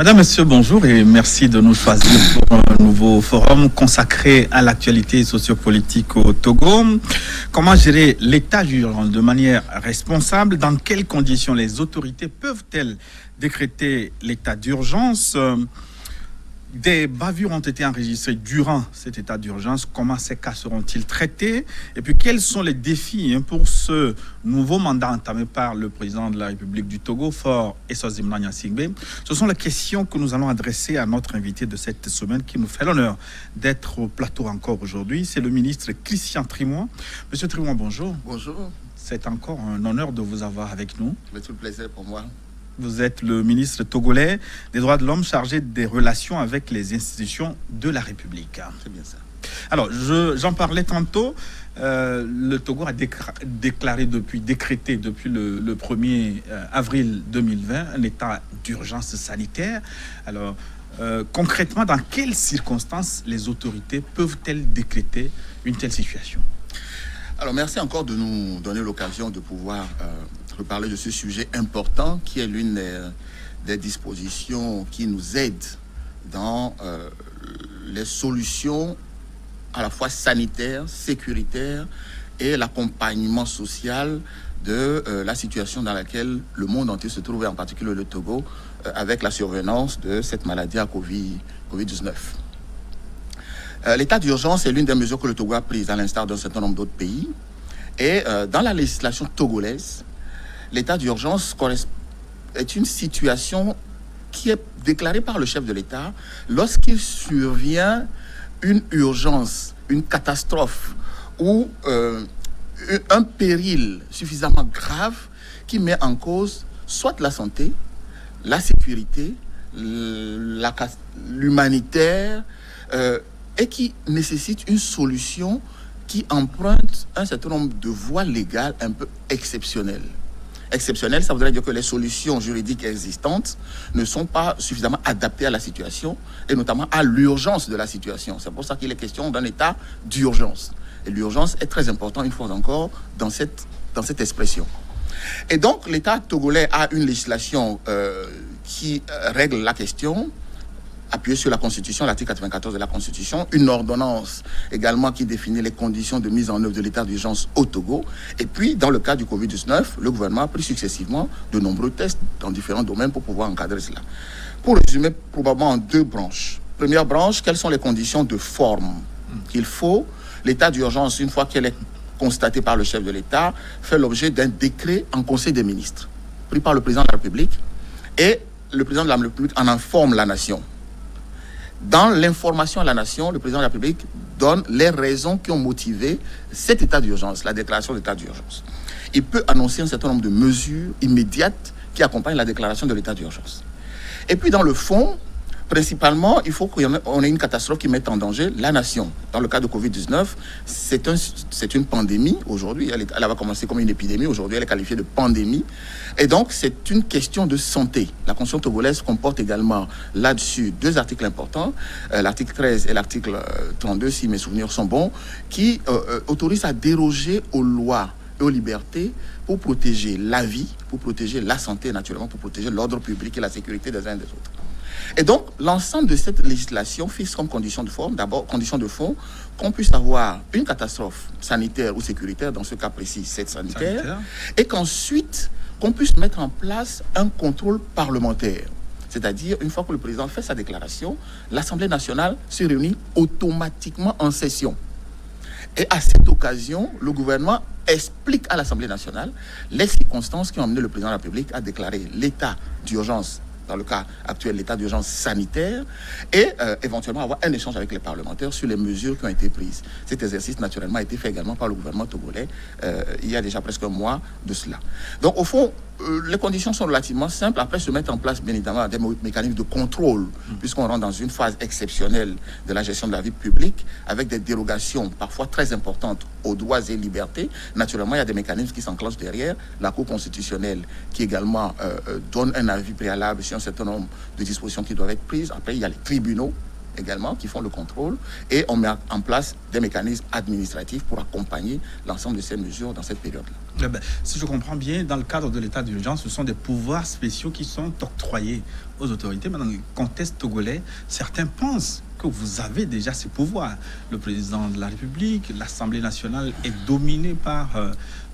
Madame, Monsieur, bonjour et merci de nous choisir pour un nouveau forum consacré à l'actualité sociopolitique au Togo. Comment gérer l'état d'urgence de manière responsable? Dans quelles conditions les autorités peuvent-elles décréter l'état d'urgence? Des bavures ont été enregistrées durant cet état d'urgence. Comment ces cas seront-ils traités? Et puis, quels sont les défis pour ce nouveau mandat entamé par le président de la République du Togo, Faure Essozimna Gnassingbé? Ce sont les questions que nous allons adresser à notre invité de cette semaine qui nous fait l'honneur d'être au plateau encore aujourd'hui. C'est le ministre Christian Trimouan. Monsieur Trimouan, bonjour. Bonjour. C'est encore un honneur de vous avoir avec nous. C'est tout le plaisir pour moi. Vous êtes le ministre togolais des droits de l'homme chargé des relations avec les institutions de la République. C'est bien ça. Alors, j'en parlais tantôt. Le Togo a décrété depuis le 1er avril 2020 un état d'urgence sanitaire. Alors, concrètement, dans quelles circonstances les autorités peuvent-elles décréter une telle situation? Alors, merci encore de nous donner l'occasion de pouvoir reparler de ce sujet important qui est l'une des dispositions qui nous aident dans les solutions à la fois sanitaires, sécuritaires et l'accompagnement social de la situation dans laquelle le monde entier se trouve, et en particulier le Togo, avec la survenance de cette maladie à Covid-19. L'état d'urgence est l'une des mesures que le Togo a prises, à l'instar d'un certain nombre d'autres pays. Et dans la législation togolaise, l'état d'urgence est une situation qui est déclarée par le chef de l'État lorsqu'il survient une urgence, une catastrophe ou un péril suffisamment grave qui met en cause soit la santé, la sécurité, l'humanitaire, et qui nécessite une solution qui emprunte un certain nombre de voies légales un peu exceptionnelles. Exceptionnelles, ça voudrait dire que les solutions juridiques existantes ne sont pas suffisamment adaptées à la situation et notamment à l'urgence de la situation. C'est pour ça qu'il est question d'un état d'urgence. Et l'urgence est très importante, une fois encore, dans cette expression. Et donc, l'État togolais a une législation qui règle la question, appuyé sur la Constitution, l'article 94 de la Constitution, une ordonnance également qui définit les conditions de mise en œuvre de l'état d'urgence au Togo. Et puis, dans le cas du Covid-19, le gouvernement a pris successivement de nombreux tests dans différents domaines pour pouvoir encadrer cela. Pour résumer, probablement en deux branches. Première branche, quelles sont les conditions de forme qu'il faut? L'état d'urgence, une fois qu'elle est constatée par le chef de l'État, fait l'objet d'un décret en Conseil des ministres, pris par le président de la République, et le président de la République en informe la nation. Dans l'information à la nation, le président de la République donne les raisons qui ont motivé cet état d'urgence, la déclaration d'état d'urgence. Il peut annoncer un certain nombre de mesures immédiates qui accompagnent la déclaration de l'état d'urgence. Et puis dans le fond, principalement, il faut qu'on ait une catastrophe qui mette en danger la nation. Dans le cas de Covid-19, c'est une pandémie aujourd'hui. Elle va commencer comme une épidémie. Aujourd'hui, elle est qualifiée de pandémie. Et donc, c'est une question de santé. La Constitution togolaise comporte également là-dessus deux articles importants, l'article 13 et l'article 32, si mes souvenirs sont bons, qui autorisent à déroger aux lois et aux libertés pour protéger la vie, pour protéger la santé, naturellement, pour protéger l'ordre public et la sécurité des uns et des autres. Et donc, l'ensemble de cette législation fixe comme condition de forme, d'abord, condition de fond, qu'on puisse avoir une catastrophe sanitaire ou sécuritaire, dans ce cas précis, c'est sanitaire, et qu'ensuite, qu'on puisse mettre en place un contrôle parlementaire. C'est-à-dire, une fois que le président fait sa déclaration, l'Assemblée nationale se réunit automatiquement en session. Et à cette occasion, le gouvernement explique à l'Assemblée nationale les circonstances qui ont amené le président de la République à déclarer l'état d'urgence, dans le cas actuel, l'état d'urgence sanitaire, et éventuellement avoir un échange avec les parlementaires sur les mesures qui ont été prises. Cet exercice, naturellement, a été fait également par le gouvernement togolais il y a déjà presque un mois de cela. Donc, au fond, les conditions sont relativement simples. Après, se mettre en place, bien évidemment, des mécanismes de contrôle, puisqu'on rentre dans une phase exceptionnelle de la gestion de la vie publique, avec des dérogations parfois très importantes aux droits et libertés. Naturellement, il y a des mécanismes qui s'enclenchent derrière. La Cour constitutionnelle, qui également donne un avis préalable sur un certain nombre de dispositions qui doivent être prises. Après, il y a les tribunaux également qui font le contrôle et on met en place des mécanismes administratifs pour accompagner l'ensemble de ces mesures dans cette période-là. Si je comprends bien, dans le cadre de l'état d'urgence, ce sont des pouvoirs spéciaux qui sont octroyés aux autorités. Mais dans le contexte togolais, certains pensent que vous avez déjà ces pouvoirs. Le président de la République, l'Assemblée nationale est dominée par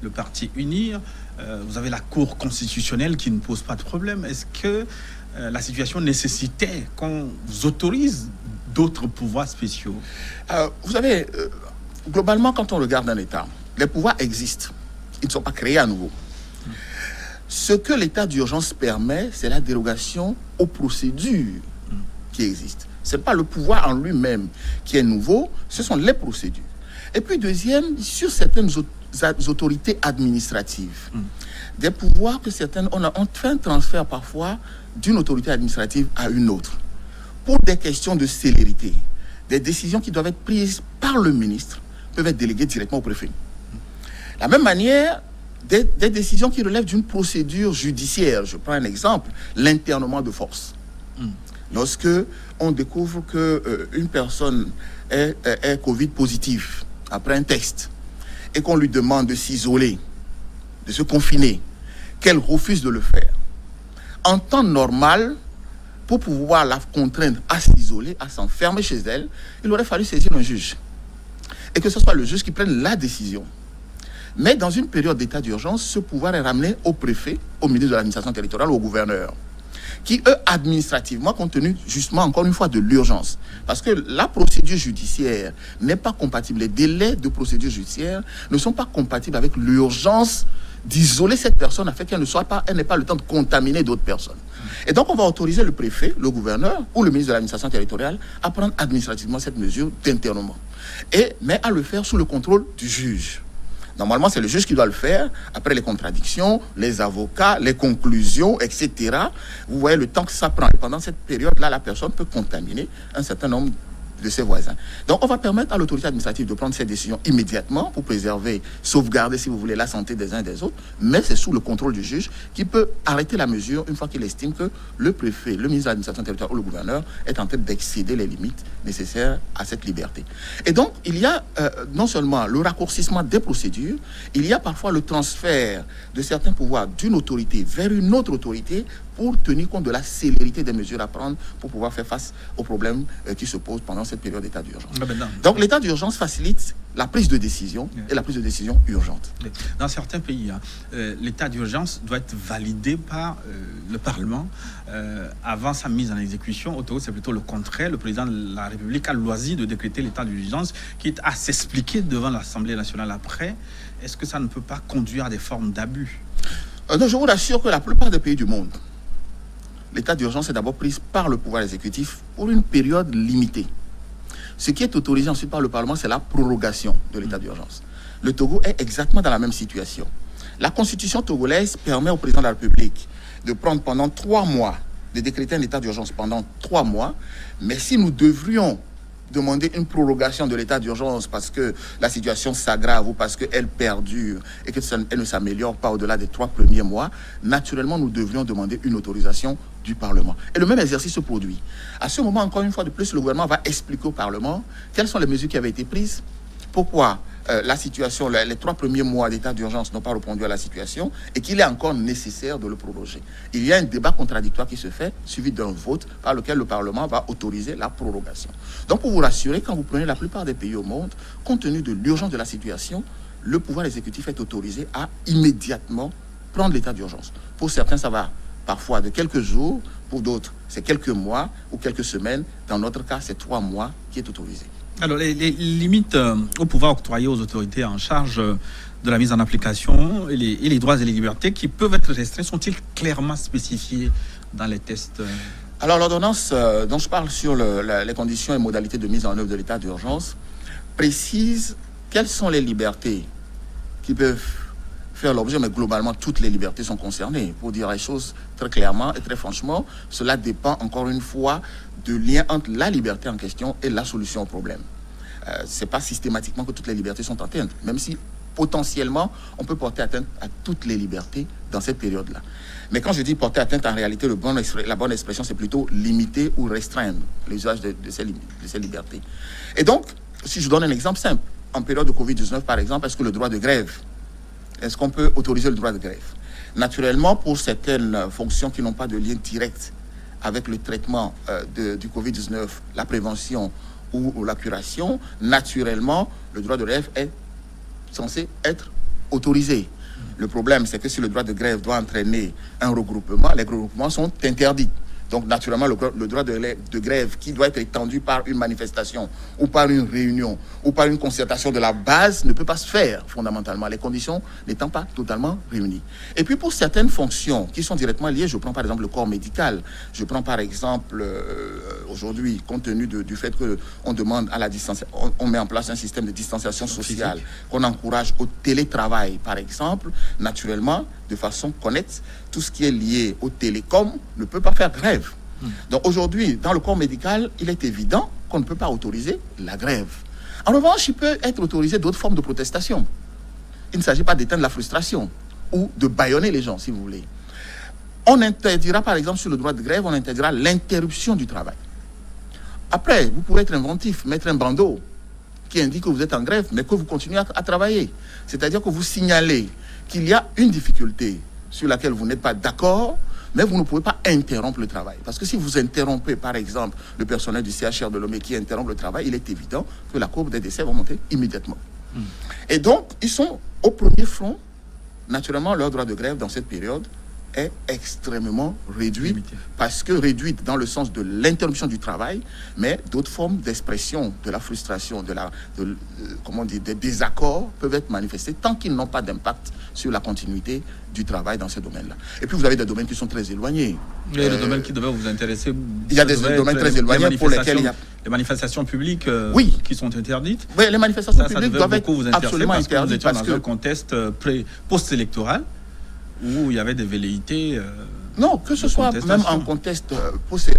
le parti UNIR. Vous avez la Cour constitutionnelle qui ne pose pas de problème. Est-ce que la situation nécessitait qu'on vous autorise d'autres pouvoirs spéciaux? Vous savez, globalement, quand on regarde un État, les pouvoirs existent. Ils ne sont pas créés à nouveau. Ce que l'état d'urgence permet, c'est la dérogation aux procédures qui existent. Ce n'est pas le pouvoir en lui-même qui est nouveau, ce sont les procédures. Et puis deuxième, sur certaines autorités administratives, des pouvoirs que certaines... On fait un transfert parfois d'une autorité administrative à une autre. Pour des questions de célérité, des décisions qui doivent être prises par le ministre peuvent être déléguées directement au préfet. De la même manière, des décisions qui relèvent d'une procédure judiciaire. Je prends un exemple, l'internement de force. Lorsque on découvre qu'une personne est Covid positive après un test et qu'on lui demande de s'isoler, de se confiner, qu'elle refuse de le faire. En temps normal, pour pouvoir la contraindre à s'isoler, à s'enfermer chez elle, il aurait fallu saisir un juge. Et que ce soit le juge qui prenne la décision. Mais dans une période d'état d'urgence, ce pouvoir est ramené au préfet, au ministre de l'administration territoriale, au gouverneur, qui, eux, administrativement, compte tenu justement, encore une fois, de l'urgence. Parce que la procédure judiciaire n'est pas compatible. Les délais de procédure judiciaire ne sont pas compatibles avec l'urgence d'isoler cette personne afin qu'elle n'ait pas le temps de contaminer d'autres personnes. Et donc, on va autoriser le préfet, le gouverneur ou le ministre de l'administration territoriale à prendre administrativement cette mesure d'internement. Mais à le faire sous le contrôle du juge. Normalement, c'est le juge qui doit le faire, après les contradictions, les avocats, les conclusions, etc. Vous voyez le temps que ça prend. Et pendant cette période-là, la personne peut contaminer un certain nombre de ses voisins. Donc, on va permettre à l'autorité administrative de prendre ces décisions immédiatement pour préserver, sauvegarder, si vous voulez, la santé des uns et des autres, mais c'est sous le contrôle du juge qui peut arrêter la mesure une fois qu'il estime que le préfet, le ministre de l'administration territoriale ou le gouverneur est en train d'excéder les limites nécessaires à cette liberté. Et donc, il y a non seulement le raccourcissement des procédures, il y a parfois le transfert de certains pouvoirs d'une autorité vers une autre autorité pour tenir compte de la célérité des mesures à prendre pour pouvoir faire face aux problèmes qui se posent pendant cette période d'état d'urgence. Donc l'état d'urgence facilite la prise de décision et la prise de décision urgente. Dans certains pays, l'état d'urgence doit être validé par le Parlement avant sa mise en exécution. Au Togo, c'est plutôt le contraire. Le président de la République a le loisir de décréter l'état d'urgence, quitte à s'expliquer devant l'Assemblée nationale après. Est-ce que ça ne peut pas conduire à des formes d'abus? Non, je vous assure que la plupart des pays du monde, l'état d'urgence est d'abord pris par le pouvoir exécutif pour une période limitée. Ce qui est autorisé ensuite par le Parlement, c'est la prorogation de l'état d'urgence. Le Togo est exactement dans la même situation. La constitution togolaise permet au président de la République de prendre pendant 3 mois, de décréter un état d'urgence pendant 3 mois, mais si nous devrions demander une prorogation de l'état d'urgence parce que la situation s'aggrave ou parce qu'elle perdure et qu'elle ne s'améliore pas au-delà des 3 premiers mois, naturellement, nous devrions demander une autorisation du Parlement. Et le même exercice se produit. À ce moment, encore une fois de plus, le gouvernement va expliquer au Parlement quelles sont les mesures qui avaient été prises, pourquoi la situation, les 3 premiers mois d'état d'urgence n'ont pas répondu à la situation et qu'il est encore nécessaire de le proroger. Il y a un débat contradictoire qui se fait, suivi d'un vote par lequel le Parlement va autoriser la prorogation. Donc, pour vous rassurer, quand vous prenez la plupart des pays au monde, compte tenu de l'urgence de la situation, le pouvoir exécutif est autorisé à immédiatement prendre l'état d'urgence. Pour certains, ça va parfois de quelques jours, pour d'autres, c'est quelques mois ou quelques semaines. Dans notre cas, c'est 3 mois qui est autorisé. Alors, les limites au pouvoir octroyé aux autorités en charge de la mise en application et les droits et les libertés qui peuvent être restreints sont-ils clairement spécifiés dans les tests? Alors, l'ordonnance dont je parle sur les conditions et modalités de mise en œuvre de l'état d'urgence précise quelles sont les libertés qui peuvent faire l'objet, mais globalement, toutes les libertés sont concernées. Pour dire les choses très clairement et très franchement, cela dépend encore une fois du lien entre la liberté en question et la solution au problème. Ce n'est pas systématiquement que toutes les libertés sont atteintes, même si potentiellement, on peut porter atteinte à toutes les libertés dans cette période-là. Mais quand je dis porter atteinte, en réalité, la bonne expression, c'est plutôt limiter ou restreindre l'usage de ces libertés. Et donc, si je donne un exemple simple, en période de Covid-19, par exemple, est-ce que le droit de grève, est-ce qu'on peut autoriser le droit de grève? Naturellement, pour certaines fonctions qui n'ont pas de lien direct avec le traitement du Covid-19, la prévention ou la curation, naturellement, le droit de grève est censé être autorisé. Le problème, c'est que si le droit de grève doit entraîner un regroupement, les regroupements sont interdits. Donc, naturellement, le droit de grève qui doit être étendu par une manifestation ou par une réunion ou par une concertation de la base ne peut pas se faire, fondamentalement, les conditions n'étant pas totalement réunies. Et puis, pour certaines fonctions qui sont directement liées, je prends par exemple le corps médical, je prends par exemple, aujourd'hui, compte tenu du fait qu'on demande à la distance, on met en place un système de distanciation sociale, qu'on encourage au télétravail, par exemple, naturellement, de façon connecte, tout ce qui est lié au télécom ne peut pas faire grève. Donc aujourd'hui, dans le corps médical, il est évident qu'on ne peut pas autoriser la grève. En revanche, il peut être autorisé d'autres formes de protestation. Il ne s'agit pas d'éteindre la frustration ou de bâillonner les gens, si vous voulez. On interdira, par exemple, sur le droit de grève, on interdira l'interruption du travail. Après, vous pourrez être inventif, mettre un bandeau qui indique que vous êtes en grève, mais que vous continuez à travailler. C'est-à-dire que vous signalez qu'il y a une difficulté sur laquelle vous n'êtes pas d'accord, mais vous ne pouvez pas interrompre le travail. Parce que si vous interrompez, par exemple, le personnel du CHR de Lomé qui interrompt le travail, il est évident que la courbe des décès va monter immédiatement. Et donc, ils sont au premier front. Naturellement, leur droit de grève dans cette période est extrêmement réduite, parce que réduite dans le sens de l'interruption du travail, mais d'autres formes d'expression de la frustration, des désaccords peuvent être manifestés tant qu'ils n'ont pas d'impact sur la continuité du travail dans ces domaines-là. Et puis vous avez des domaines qui sont très éloignés. Il y a des domaines qui devaient vous intéresser. Il y a des domaines très éloignés pour lesquels il y a... Les manifestations publiques qui sont interdites. Oui, les manifestations publiques doivent être vous absolument interdites. Parce que vous étiez dans un contexte post-électoral où il y avait des velléités. Non, que ce soit même en contexte.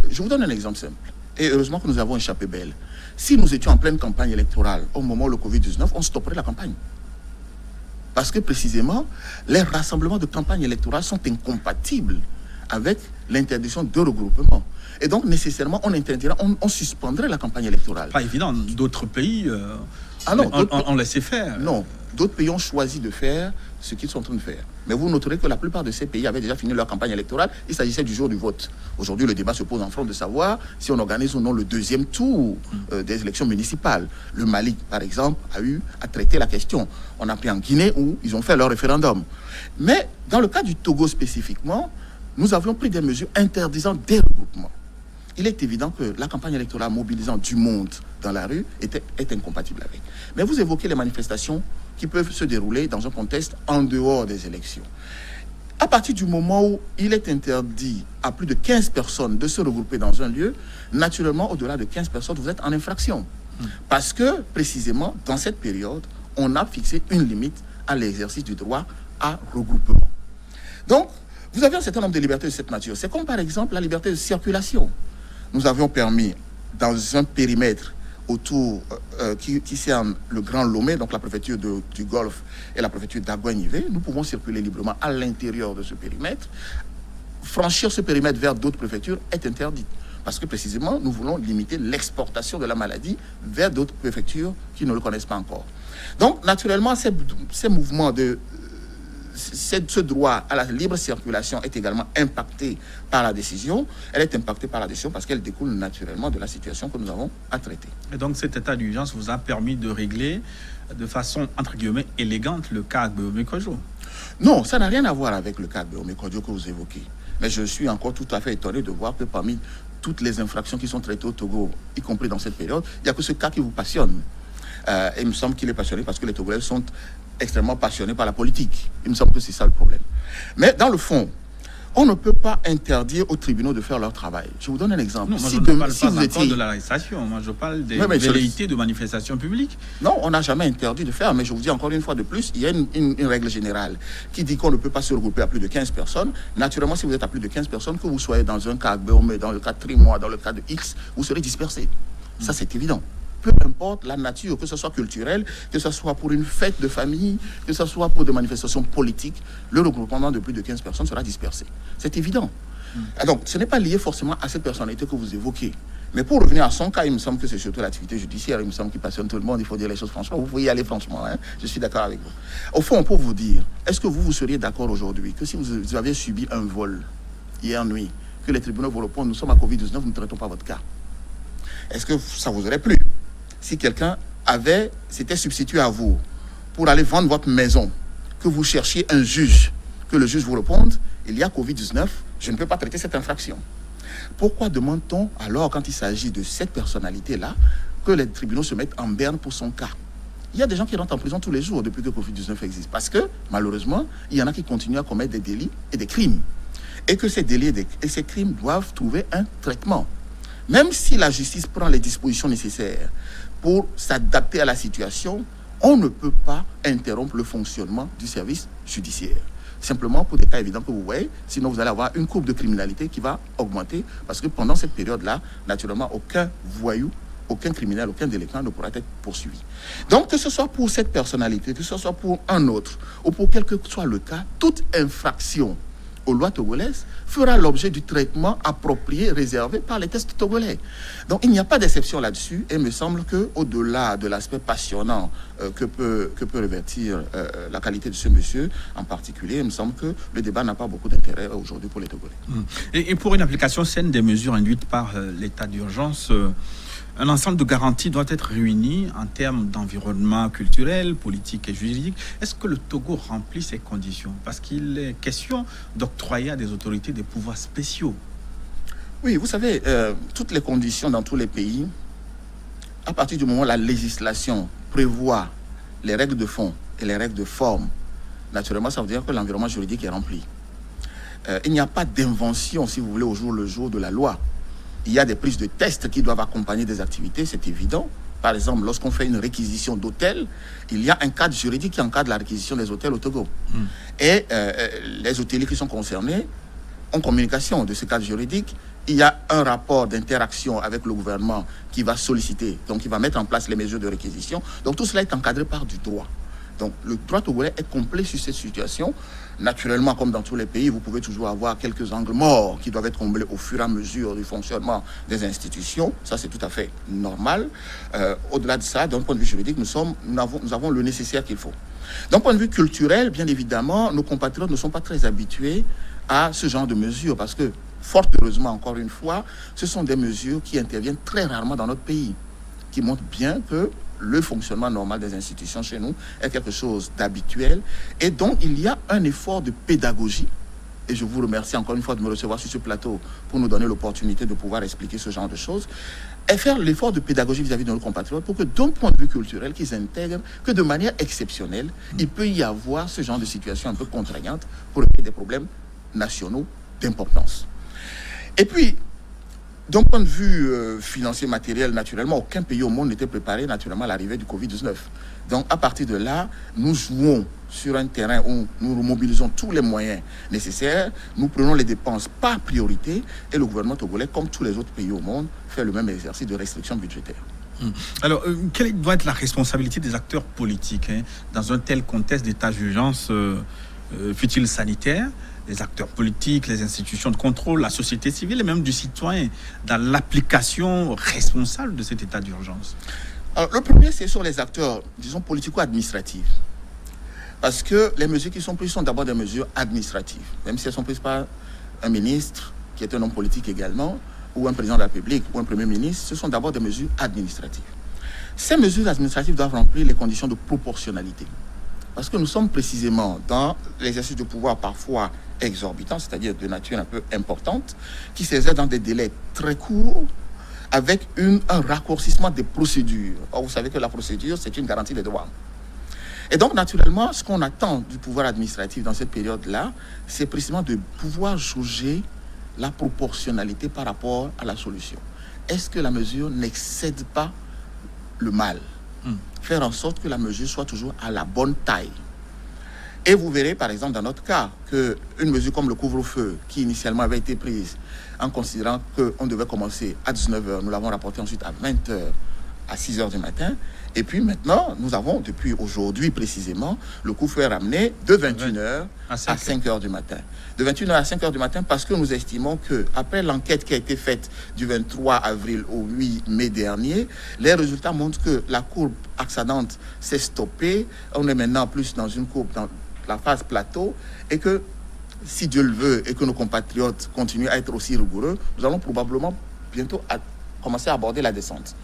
Je vous donne un exemple simple. Et heureusement que nous avons échappé belle. Si nous étions en pleine campagne électorale au moment où le Covid-19, on stopperait la campagne. Parce que précisément, les rassemblements de campagne électorale sont incompatibles avec l'interdiction de regroupement. Et donc, nécessairement, on suspendrait la campagne électorale. Pas évident. D'autres pays on laissait faire. Non, d'autres pays ont choisi de faire ce qu'ils sont en train de faire. Mais vous noterez que la plupart de ces pays avaient déjà fini leur campagne électorale. Il s'agissait du jour du vote. Aujourd'hui, le débat se pose en front de savoir si on organise ou non le deuxième tour des élections municipales. Le Mali, par exemple, a eu à traiter la question. On a pris en Guinée où ils ont fait leur référendum. Mais dans le cas du Togo spécifiquement, nous avions pris des mesures interdisant des regroupements. Il est évident que la campagne électorale mobilisant du monde dans la rue est incompatible avec. Mais vous évoquez les manifestations qui peuvent se dérouler dans un contexte en dehors des élections. À partir du moment où il est interdit à plus de 15 personnes de se regrouper dans un lieu, naturellement, au-delà de 15 personnes, vous êtes en infraction. Parce que, précisément, dans cette période, on a fixé une limite à l'exercice du droit à regroupement. Donc, vous avez un certain nombre de libertés de cette nature. C'est comme, par exemple, la liberté de circulation. Nous avions permis, dans un périmètre autour qui cerne le Grand Lomé, donc la préfecture du Golfe et la préfecture d'Aguanivé, nous pouvons circuler librement à l'intérieur de ce périmètre. Franchir ce périmètre vers d'autres préfectures est interdit. Parce que précisément, nous voulons limiter l'exportation de la maladie vers d'autres préfectures qui ne le connaissent pas encore. Donc, naturellement, ces mouvements ce droit à la libre circulation est également impacté par la décision. Elle est impactée par la décision parce qu'elle découle naturellement de la situation que nous avons à traiter. Et donc cet état d'urgence vous a permis de régler de façon, entre guillemets, élégante le cas Agbeome Kodjo? Non, ça n'a rien à voir avec le cas Agbeome Kodjo que vous évoquez. Mais je suis encore tout à fait étonné de voir que parmi toutes les infractions qui sont traitées au Togo, y compris dans cette période, il n'y a que ce cas qui vous passionne. Et il me semble qu'il est passionné parce que les Togolais sont extrêmement passionnés par la politique. Il me semble que c'est ça le problème. Mais dans le fond, on ne peut pas interdire aux tribunaux de faire leur travail. Je vous donne un exemple. Non, moi, je ne parle pas encore de l'arrestation. Moi, je parle des velléités de manifestations publiques. Non, on n'a jamais interdit de faire. Mais je vous dis encore une fois de plus, il y a une règle générale qui dit qu'on ne peut pas se regrouper à plus de 15 personnes. Naturellement, si vous êtes à plus de 15 personnes, que vous soyez dans un cas Agbeome, dans le cas de Trimois, dans le cas de X, vous serez dispersés. Ça, c'est évident. peu importe la nature, que ce soit culturelle, que ce soit pour une fête de famille, que ce soit pour des manifestations politiques, le regroupement de plus de 15 personnes sera dispersé. C'est évident. Donc, ce n'est pas lié forcément à cette personnalité que vous évoquez. Mais pour revenir à son cas, il me semble que c'est surtout l'activité judiciaire, il me semble qu'il passionne tout le monde, il faut dire les choses franchement. Vous pouvez y aller franchement, hein? Je suis d'accord avec vous. Au fond, pour vous dire, est-ce que vous seriez d'accord aujourd'hui que si vous avez subi un vol hier nuit, que les tribunaux vous répondent, nous sommes à Covid-19, nous ne traitons pas votre cas? Est-ce que ça vous aurait plu si quelqu'un s'était substitué à vous pour aller vendre votre maison, que vous cherchiez un juge, que le juge vous réponde, il y a Covid-19, je ne peux pas traiter cette infraction? Pourquoi demande-t-on alors, quand il s'agit de cette personnalité-là, que les tribunaux se mettent en berne pour son cas? Il y a des gens qui rentrent en prison tous les jours depuis que Covid-19 existe, parce que, malheureusement, il y en a qui continuent à commettre des délits et des crimes. Et que ces délits et ces crimes doivent trouver un traitement. Même si la justice prend les dispositions nécessaires pour s'adapter à la situation, on ne peut pas interrompre le fonctionnement du service judiciaire. Simplement pour des cas évidents que vous voyez, sinon vous allez avoir une courbe de criminalité qui va augmenter, parce que pendant cette période-là, naturellement, aucun voyou, aucun criminel, aucun délinquant ne pourra être poursuivi. Donc, que ce soit pour cette personnalité, que ce soit pour un autre, ou pour quel que soit le cas, toute infraction aux lois togolaises fera l'objet du traitement approprié réservé par les tests togolais. Donc il n'y a pas d'exception là-dessus, et il me semble qu'au-delà de l'aspect passionnant que peut revêtir la qualité de ce monsieur en particulier, il me semble que le débat n'a pas beaucoup d'intérêt aujourd'hui pour les Togolais. Et pour une application saine des mesures induites par l'état d'urgence, un ensemble de garanties doit être réuni en termes d'environnement culturel, politique et juridique. Est-ce que le Togo remplit ces conditions? Parce qu'il est question d'octroyer à des autorités des pouvoirs spéciaux. Oui, vous savez, toutes les conditions dans tous les pays, à partir du moment où la législation prévoit les règles de fond et les règles de forme, naturellement, ça veut dire que l'environnement juridique est rempli. Il n'y a pas d'invention, si vous voulez, au jour le jour de la loi. Il y a des prises de tests qui doivent accompagner des activités, c'est évident. Par exemple, lorsqu'on fait une réquisition d'hôtels, il y a un cadre juridique qui encadre la réquisition des hôtels au Togo. Et les hôteliers qui sont concernés ont communication de ce cadre juridique. Il y a un rapport d'interaction avec le gouvernement qui va solliciter, donc il va mettre en place les mesures de réquisition. Donc tout cela est encadré par du droit. Donc le droit togolais est complet sur cette situation. Naturellement, comme dans tous les pays, vous pouvez toujours avoir quelques angles morts qui doivent être comblés au fur et à mesure du fonctionnement des institutions. Ça, c'est tout à fait normal. Au-delà de ça, d'un point de vue juridique, nous avons le nécessaire qu'il faut. D'un point de vue culturel, bien évidemment, nos compatriotes ne sont pas très habitués à ce genre de mesures parce que, fort heureusement, encore une fois, ce sont des mesures qui interviennent très rarement dans notre pays, qui montrent bien que le fonctionnement normal des institutions chez nous est quelque chose d'habituel. Et donc, il y a un effort de pédagogie. Et je vous remercie encore une fois de me recevoir sur ce plateau pour nous donner l'opportunité de pouvoir expliquer ce genre de choses. Et faire l'effort de pédagogie vis-à-vis de nos compatriotes pour que, d'un point de vue culturel, qu'ils intègrent que de manière exceptionnelle, il peut y avoir ce genre de situation un peu contraignante pour régler des problèmes nationaux d'importance. Et puis, d'un point de vue financier, matériel, naturellement, aucun pays au monde n'était préparé naturellement à l'arrivée du Covid-19. Donc, à partir de là, nous jouons sur un terrain où nous mobilisons tous les moyens nécessaires. Nous prenons les dépenses par priorité et le gouvernement togolais, comme tous les autres pays au monde, fait le même exercice de restriction budgétaire. Alors, quelle doit être la responsabilité des acteurs politiques dans un tel contexte d'état d'urgence, fut-il sanitaire? Les acteurs politiques, les institutions de contrôle, la société civile et même du citoyen dans l'application responsable de cet état d'urgence? Alors, le premier, c'est sur les acteurs, disons, politico-administratifs. Parce que les mesures qui sont prises sont d'abord des mesures administratives. Même si elles sont prises par un ministre, qui est un homme politique également, ou un président de la République, ou un premier ministre, ce sont d'abord des mesures administratives. Ces mesures administratives doivent remplir les conditions de proportionnalité. Parce que nous sommes précisément dans l'exercice de pouvoir parfois exorbitant, c'est-à-dire de nature un peu importante, qui s'exerce dans des délais très courts, avec un raccourcissement des procédures. Or, vous savez que la procédure, c'est une garantie des droits. Et donc, naturellement, ce qu'on attend du pouvoir administratif dans cette période-là, c'est précisément de pouvoir jauger la proportionnalité par rapport à la solution. Est-ce que la mesure n'excède pas le mal? Faire en sorte que la mesure soit toujours à la bonne taille. Et vous verrez, par exemple, dans notre cas, qu'une mesure comme le couvre-feu, qui initialement avait été prise en considérant qu'on devait commencer à 19h, nous l'avons rapporté ensuite à 20h à 6 heures du matin. Et puis maintenant, nous avons, depuis aujourd'hui précisément, le couvre-feu est ramené de 21h à 5 heures du matin. De 21h à 5 heures du matin parce que nous estimons qu'après l'enquête qui a été faite du 23 avril au 8 mai dernier, les résultats montrent que la courbe ascendante s'est stoppée. On est maintenant plus dans une courbe, dans la phase plateau, et que si Dieu le veut et que nos compatriotes continuent à être aussi rigoureux, nous allons probablement bientôt commencer à aborder la descente.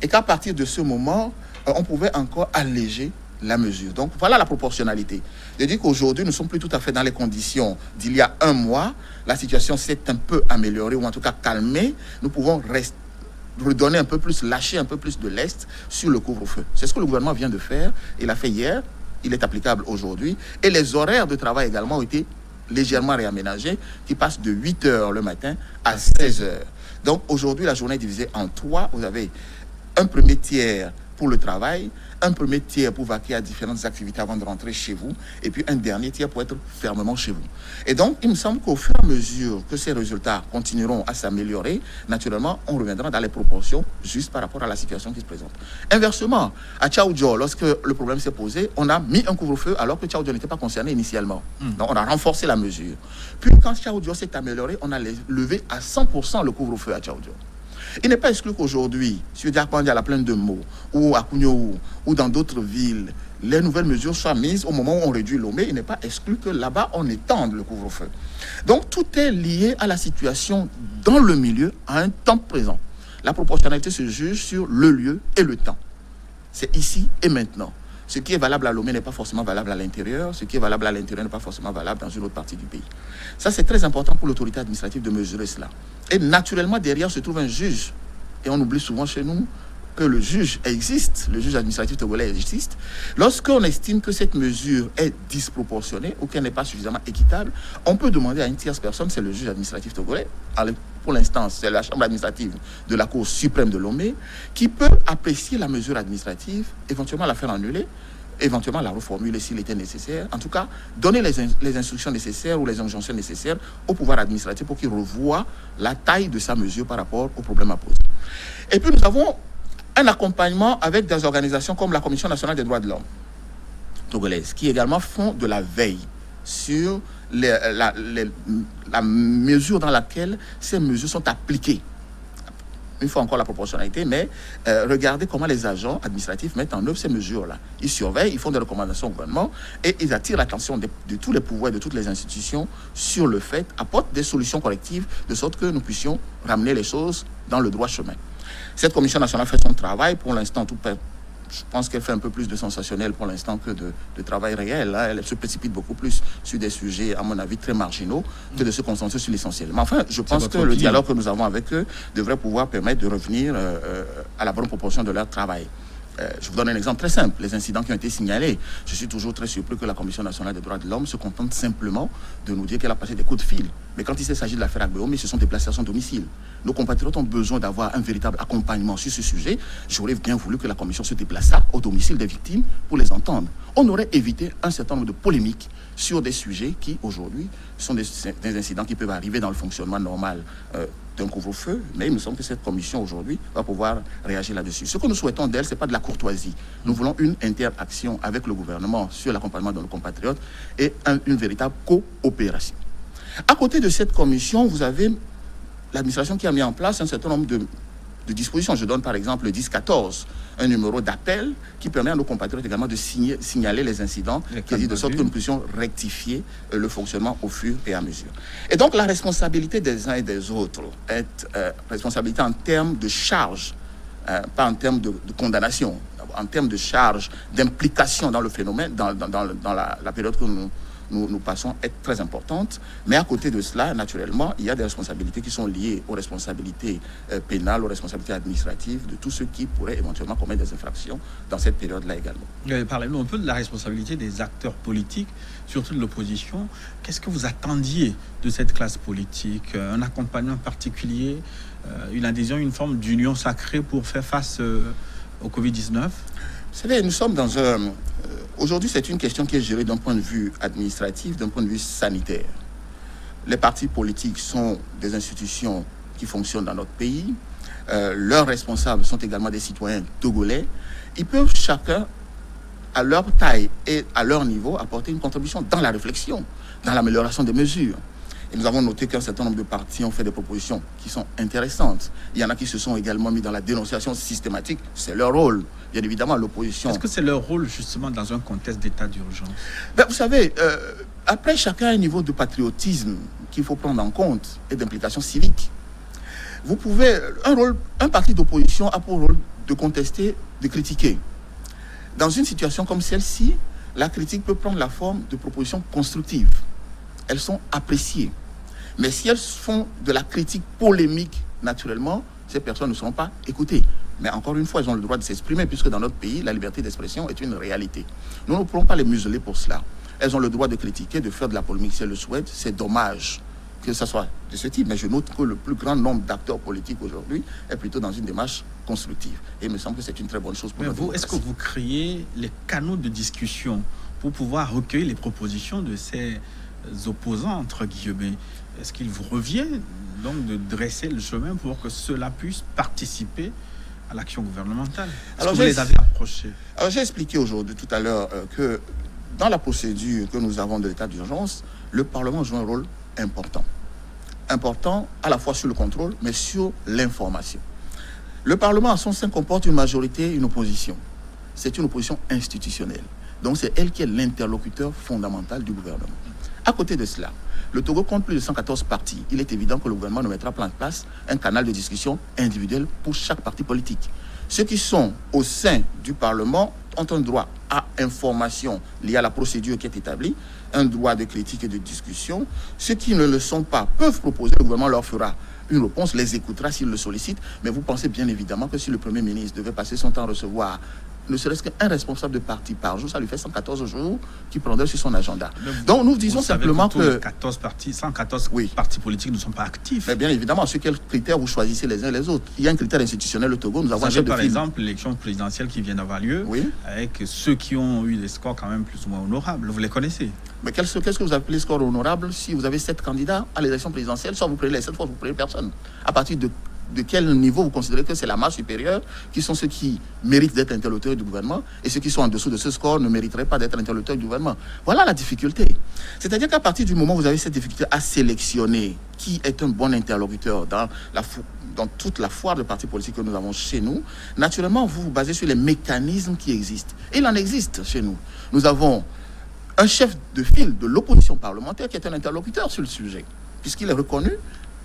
Et qu'à partir de ce moment, on pouvait encore alléger la mesure. Donc voilà la proportionnalité. Je dis qu'aujourd'hui, nous ne sommes plus tout à fait dans les conditions d'il y a un mois. La situation s'est un peu améliorée, ou en tout cas calmée. Nous pouvons redonner un peu plus, lâcher un peu plus de lest sur le couvre-feu. C'est ce que le gouvernement vient de faire. Il l'a fait hier, il est applicable aujourd'hui. Et les horaires de travail également ont été légèrement réaménagés, qui passent de 8 heures le matin à 16 heures. Donc aujourd'hui, la journée est divisée en 3. Vous avez un premier tiers pour le travail, un premier tiers pour vaquer à différentes activités avant de rentrer chez vous, et puis un dernier tiers pour être fermement chez vous. Et donc, il me semble qu'au fur et à mesure que ces résultats continueront à s'améliorer, naturellement, on reviendra dans les proportions juste par rapport à la situation qui se présente. Inversement, à Tchaoudjo, lorsque le problème s'est posé, on a mis un couvre-feu alors que Tchaoudjo n'était pas concerné initialement. Donc, on a renforcé la mesure. Puis, quand Tchaoudjo s'est amélioré, on a levé à 100% le couvre-feu à Tchaoudjo. Il n'est pas exclu qu'aujourd'hui, sur Diakpandi à la plaine de Meaux, ou à Kouniou, ou dans d'autres villes, les nouvelles mesures soient mises au moment où on réduit Lomé. Il n'est pas exclu que là-bas, on étende le couvre-feu. Donc, tout est lié à la situation dans le milieu, à un temps présent. La proportionnalité se juge sur le lieu et le temps. C'est ici et maintenant. Ce qui est valable à Lomé n'est pas forcément valable à l'intérieur. Ce qui est valable à l'intérieur n'est pas forcément valable dans une autre partie du pays. Ça, c'est très important pour l'autorité administrative de mesurer cela. Et naturellement, derrière se trouve un juge. Et on oublie souvent chez nous que le juge existe, le juge administratif togolais existe. Lorsqu'on estime que cette mesure est disproportionnée ou qu'elle n'est pas suffisamment équitable, on peut demander à une tierce personne, c'est le juge administratif togolais. Pour l'instant, c'est la chambre administrative de la Cour suprême de Lomé qui peut apprécier la mesure administrative, éventuellement la faire annuler, éventuellement la reformuler s'il était nécessaire. En tout cas, donner les instructions nécessaires ou les injonctions nécessaires au pouvoir administratif pour qu'il revoie la taille de sa mesure par rapport au problème à poser. Et puis, nous avons un accompagnement avec des organisations comme la Commission nationale des droits de l'homme togolaise, qui également font de la veille sur la mesure dans laquelle ces mesures sont appliquées. Une fois encore la proportionnalité, mais regardez comment les agents administratifs mettent en œuvre ces mesures-là. Ils surveillent, ils font des recommandations au gouvernement et ils attirent l'attention de tous les pouvoirs et de toutes les institutions sur le fait, apportent des solutions correctives de sorte que nous puissions ramener les choses dans le droit chemin. Cette commission nationale fait son travail. Pour l'instant, je pense qu'elle fait un peu plus de sensationnel pour l'instant que de travail réel. Hein. Elle se précipite beaucoup plus sur des sujets, à mon avis, très marginaux que de se concentrer sur l'essentiel. Mais enfin, je pense que le dialogue que nous avons avec eux devrait pouvoir permettre de revenir à la bonne proportion de leur travail. Je vous donne un exemple très simple. Les incidents qui ont été signalés, je suis toujours très surpris que la Commission nationale des droits de l'homme se contente simplement de nous dire qu'elle a passé des coups de fil. Mais quand il s'agit de l'affaire Agbeom, ils se sont déplacés à son domicile. Nos compatriotes ont besoin d'avoir un véritable accompagnement sur ce sujet. J'aurais bien voulu que la Commission se déplaçât au domicile des victimes pour les entendre. On aurait évité un certain nombre de polémiques sur des sujets qui, aujourd'hui, sont des incidents qui peuvent arriver dans le fonctionnement normal d'un couvre-feu, mais il me semble que cette commission aujourd'hui va pouvoir réagir là-dessus. Ce que nous souhaitons d'elle, ce n'est pas de la courtoisie. Nous voulons une interaction avec le gouvernement sur l'accompagnement de nos compatriotes et une véritable coopération. À côté de cette commission, vous avez l'administration qui a mis en place un certain nombre de dispositions. Je donne par exemple le 1014, un numéro d'appel qui permet à nos compatriotes également de signaler les incidents, de sorte que nous puissions rectifier le fonctionnement au fur et à mesure. Et donc la responsabilité des uns et des autres est responsabilité en termes de charge, pas en termes de condamnation, en termes de charge, d'implication dans le phénomène, dans la période que nous passons est très importante. Mais à côté de cela, naturellement, il y a des responsabilités qui sont liées aux responsabilités pénales, aux responsabilités administratives de tous ceux qui pourraient éventuellement commettre des infractions dans cette période-là également. Parlez-nous un peu de la responsabilité des acteurs politiques, surtout de l'opposition. Qu'est-ce que vous attendiez de cette classe politique? Un accompagnement particulier, une adhésion, une forme d'union sacrée pour faire face au Covid-19? Vous savez, nous sommes dans un... Aujourd'hui, c'est une question qui est gérée d'un point de vue administratif, d'un point de vue sanitaire. Les partis politiques sont des institutions qui fonctionnent dans notre pays. leurs responsables sont également des citoyens togolais, ils peuvent chacun, à leur taille et à leur niveau, apporter une contribution dans la réflexion, dans l'amélioration des mesures. Et nous avons noté qu'un certain nombre de partis ont fait des propositions qui sont intéressantes. Il y en a qui se sont également mis dans la dénonciation systématique. C'est leur rôle. Bien évidemment, l'opposition... Est-ce que c'est leur rôle, justement, dans un contexte d'état d'urgence? Vous savez, après, chacun a un niveau de patriotisme qu'il faut prendre en compte et d'implication civique. Vous pouvez... Un parti d'opposition a pour rôle de contester, de critiquer. Dans une situation comme celle-ci, la critique peut prendre la forme de propositions constructives. Elles sont appréciées. Mais si elles font de la critique polémique, naturellement, ces personnes ne seront pas écoutées. Mais encore une fois, elles ont le droit de s'exprimer, puisque dans notre pays, la liberté d'expression est une réalité. Nous ne pourrons pas les museler pour cela. Elles ont le droit de critiquer, de faire de la polémique si elles le souhaitent. C'est dommage que ça soit de ce type. Mais je note que le plus grand nombre d'acteurs politiques aujourd'hui est plutôt dans une démarche constructive. Et il me semble que c'est une très bonne chose pour nous. Est-ce que vous créez les canaux de discussion pour pouvoir recueillir les propositions de ces opposants, entre guillemets? Est-ce qu'il vous revient donc de dresser le chemin pour que cela puisse participer à l'action gouvernementale? Est-ce que vous les avez approchés? Alors j'ai expliqué aujourd'hui, tout à l'heure, que dans la procédure que nous avons de l'état d'urgence, le Parlement joue un rôle important. Important à la fois sur le contrôle, mais sur l'information. Le Parlement, à son sein, comporte une majorité et une opposition. C'est une opposition institutionnelle. Donc c'est elle qui est l'interlocuteur fondamental du gouvernement. À côté de cela, le Togo compte plus de 114 partis. Il est évident que le gouvernement ne mettra pas en place un canal de discussion individuel pour chaque parti politique. Ceux qui sont au sein du Parlement ont un droit à information liée à la procédure qui est établie, un droit de critique et de discussion. Ceux qui ne le sont pas peuvent proposer, le gouvernement leur fera une réponse, les écoutera s'ils le sollicitent. Mais vous pensez bien évidemment que si le Premier ministre devait passer son temps à recevoir ne serait-ce qu'un responsable de parti par jour, ça lui fait 114 jours qu'il prendrait sur son agenda. Donc nous disons simplement que 114 partis politiques ne sont pas actifs. Mais bien évidemment, sur quels critères vous choisissez les uns et les autres? Il y a un critère institutionnel au Togo. Nous avons par exemple l'élection présidentielle qui vient d'avoir lieu, avec ceux qui ont eu des scores quand même plus ou moins honorables. Vous les connaissez? Mais qu'est-ce que vous appelez score honorable si vous avez 7 candidats à l'élection présidentielle? Soit vous prenez les 7 fois, vous prenez personne. À partir de quel niveau vous considérez que c'est la masse supérieure, qui sont ceux qui méritent d'être interlocuteurs du gouvernement, et ceux qui sont en dessous de ce score ne mériteraient pas d'être interlocuteurs du gouvernement? Voilà la difficulté. C'est-à-dire qu'à partir du moment où vous avez cette difficulté à sélectionner qui est un bon interlocuteur dans toute la foire de partis politiques que nous avons chez nous, naturellement, vous vous basez sur les mécanismes qui existent. Et il en existe chez nous. Nous avons un chef de file de l'opposition parlementaire qui est un interlocuteur sur le sujet, puisqu'il est reconnu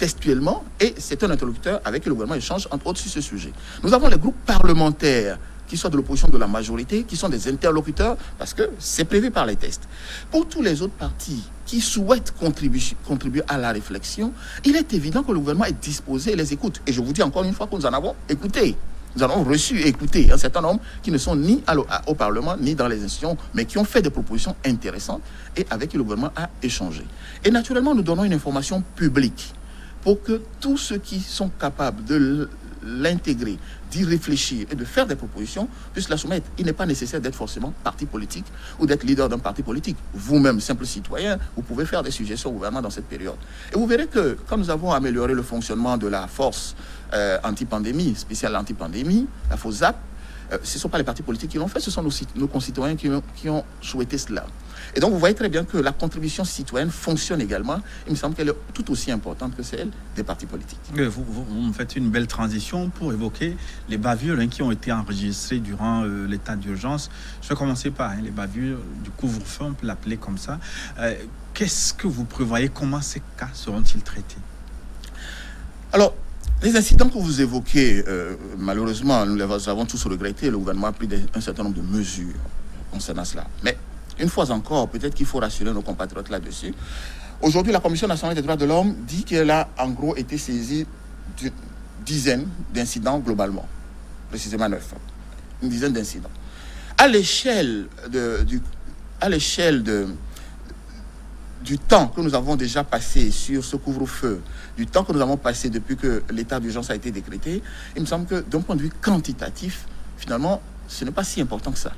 textuellement, et c'est un interlocuteur avec qui le gouvernement échange entre autres sur ce sujet. Nous avons les groupes parlementaires qui sont de l'opposition, de la majorité, qui sont des interlocuteurs, parce que c'est prévu par les textes. Pour tous les autres partis qui souhaitent contribuer à la réflexion, il est évident que le gouvernement est disposé et les écoute. Et je vous dis encore une fois que nous en avons écouté. Nous en avons reçu et écouté un certain nombre qui ne sont ni au Parlement, ni dans les institutions, mais qui ont fait des propositions intéressantes et avec qui le gouvernement a échangé. Et naturellement, nous donnons une information publique pour que tous ceux qui sont capables de l'intégrer, d'y réfléchir et de faire des propositions puissent la soumettre. Il n'est pas nécessaire d'être forcément parti politique ou d'être leader d'un parti politique. Vous-même, simple citoyen, vous pouvez faire des suggestions au gouvernement dans cette période. Et vous verrez que quand nous avons amélioré le fonctionnement de la force anti-pandémie, spéciale anti-pandémie, la FOSAP, ce ne sont pas les partis politiques qui l'ont fait, ce sont nos concitoyens qui ont souhaité cela. Et donc, vous voyez très bien que la contribution citoyenne fonctionne également. Il me semble qu'elle est tout aussi importante que celle des partis politiques. Vous faites une belle transition pour évoquer les bavures qui ont été enregistrées durant l'état d'urgence. Je vais commencer par les bavures du couvre-feu, on peut l'appeler comme ça. Qu'est-ce que vous prévoyez? Comment ces cas seront-ils traités? Alors, les incidents que vous évoquez, malheureusement, nous les avons tous regrettés. Le gouvernement a pris un certain nombre de mesures concernant cela. Mais une fois encore, peut-être qu'il faut rassurer nos compatriotes là-dessus. Aujourd'hui, la Commission nationale des droits de l'homme dit qu'elle a en gros été saisie d'une dizaine d'incidents globalement, précisément 9. Une dizaine d'incidents. À l'échelle du temps que nous avons déjà passé sur ce couvre-feu, du temps que nous avons passé depuis que l'état d'urgence a été décrété, il me semble que d'un point de vue quantitatif, finalement, ce n'est pas si important que ça.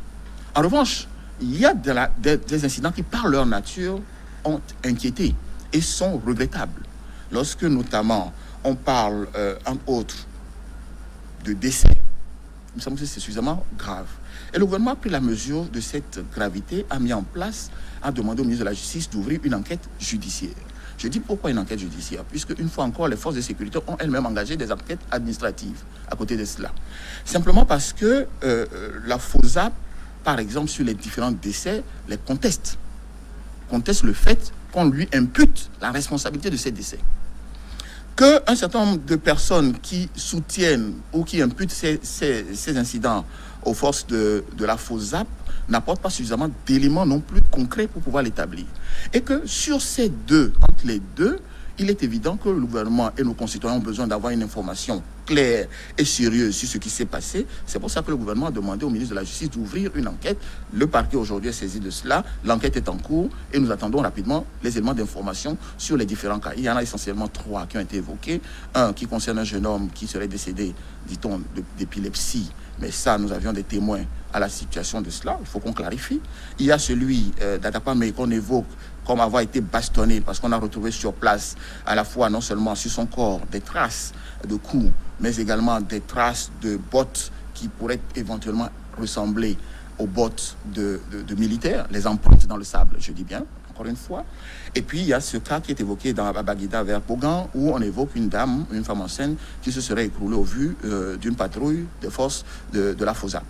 En revanche, il y a des incidents qui, par leur nature, ont inquiété et sont regrettables. Lorsque, notamment, on parle, entre autres, de décès. Il me semble que c'est suffisamment grave. Et le gouvernement a pris la mesure de cette gravité, a mis en place, a demandé au ministre de la Justice d'ouvrir une enquête judiciaire. Je dis pourquoi une enquête judiciaire, puisque une fois encore, les forces de sécurité ont elles-mêmes engagé des enquêtes administratives à côté de cela. Simplement parce que la FOSAP, par exemple, sur les différents décès, les conteste le fait qu'on lui impute la responsabilité de ces décès. Qu'un certain nombre de personnes qui soutiennent ou qui imputent ces incidents aux forces de la FOSAP n'apportent pas suffisamment d'éléments non plus concrets pour pouvoir l'établir. Et que sur entre les deux, il est évident que le gouvernement et nos concitoyens ont besoin d'avoir une information claire et sérieuse sur ce qui s'est passé. C'est pour ça que le gouvernement a demandé au ministre de la Justice d'ouvrir une enquête. Le parquet aujourd'hui est saisi de cela. L'enquête est en cours et nous attendons rapidement les éléments d'information sur les différents cas. Il y en a essentiellement 3 qui ont été évoqués. Un qui concerne un jeune homme qui serait décédé, dit-on, d'épilepsie. Mais ça, nous avions des témoins à la situation de cela. Il faut qu'on clarifie. Il y a celui d'Atapamé qu'on évoque comme avoir été bastonné parce qu'on a retrouvé sur place à la fois non seulement sur son corps des traces de coups, mais également des traces de bottes qui pourraient éventuellement ressembler aux bottes de militaires, les empreintes dans le sable, je dis bien, encore une fois. Et puis il y a ce cas qui est évoqué dans Baguida vers Pogan, où on évoque une dame, une femme enceinte, qui se serait écroulée au vu d'une patrouille des forces de la FOSAP.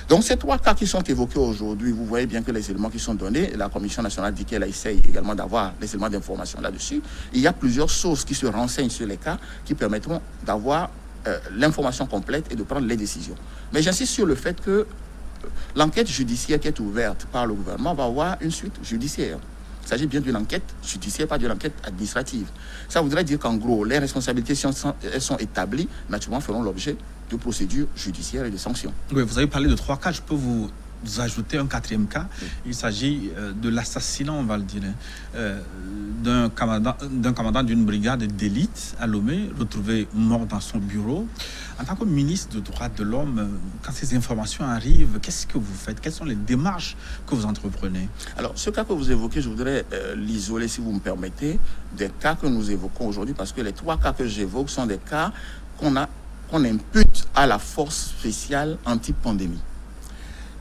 Donc ces 3 cas qui sont évoqués aujourd'hui, vous voyez bien que les éléments qui sont donnés, la Commission nationale dit qu'elle essaye également d'avoir les éléments d'information là-dessus. Il y a plusieurs sources qui se renseignent sur les cas qui permettront d'avoir l'information complète et de prendre les décisions. Mais j'insiste sur le fait que l'enquête judiciaire qui est ouverte par le gouvernement va avoir une suite judiciaire. Il s'agit bien d'une enquête judiciaire, pas d'une enquête administrative. Ça voudrait dire qu'en gros, les responsabilités, si elles sont établies, naturellement feront l'objet de procédures judiciaires et de sanctions. Oui, vous avez parlé de 3 cas, je peux vous ajouter un 4e cas. Oui. Il s'agit de l'assassinat, on va le dire, d'un commandant d'une brigade d'élite à Lomé, retrouvé mort dans son bureau. En tant que ministre des droits de l'homme, quand ces informations arrivent, qu'est-ce que vous faites? Quelles sont les démarches que vous entreprenez? Alors, ce cas que vous évoquez, je voudrais l'isoler, si vous me permettez, des cas que nous évoquons aujourd'hui, parce que les 3 cas que j'évoque sont des cas qu'on impute à la force spéciale anti-pandémie.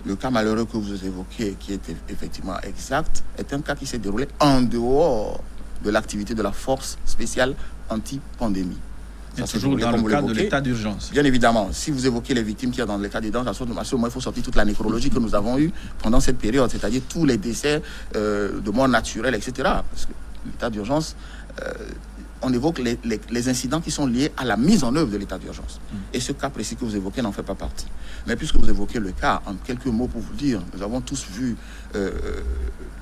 Le cas malheureux que vous évoquez, qui est effectivement exact, est un cas qui s'est déroulé en dehors de l'activité de la force spéciale anti-pandémie. C'est toujours dans le cadre de l'état d'urgence. Bien évidemment, si vous évoquez les victimes qui sont dans l'état d'urgence, à ce moment, il faut sortir toute la nécrologie que nous avons eue pendant cette période, c'est-à-dire tous les décès de mort naturelle, etc. Parce que l'état d'urgence, on évoque les incidents qui sont liés à la mise en œuvre de l'état d'urgence. Et ce cas précis que vous évoquez n'en fait pas partie. Mais puisque vous évoquez le cas, en quelques mots pour vous dire, nous avons tous vu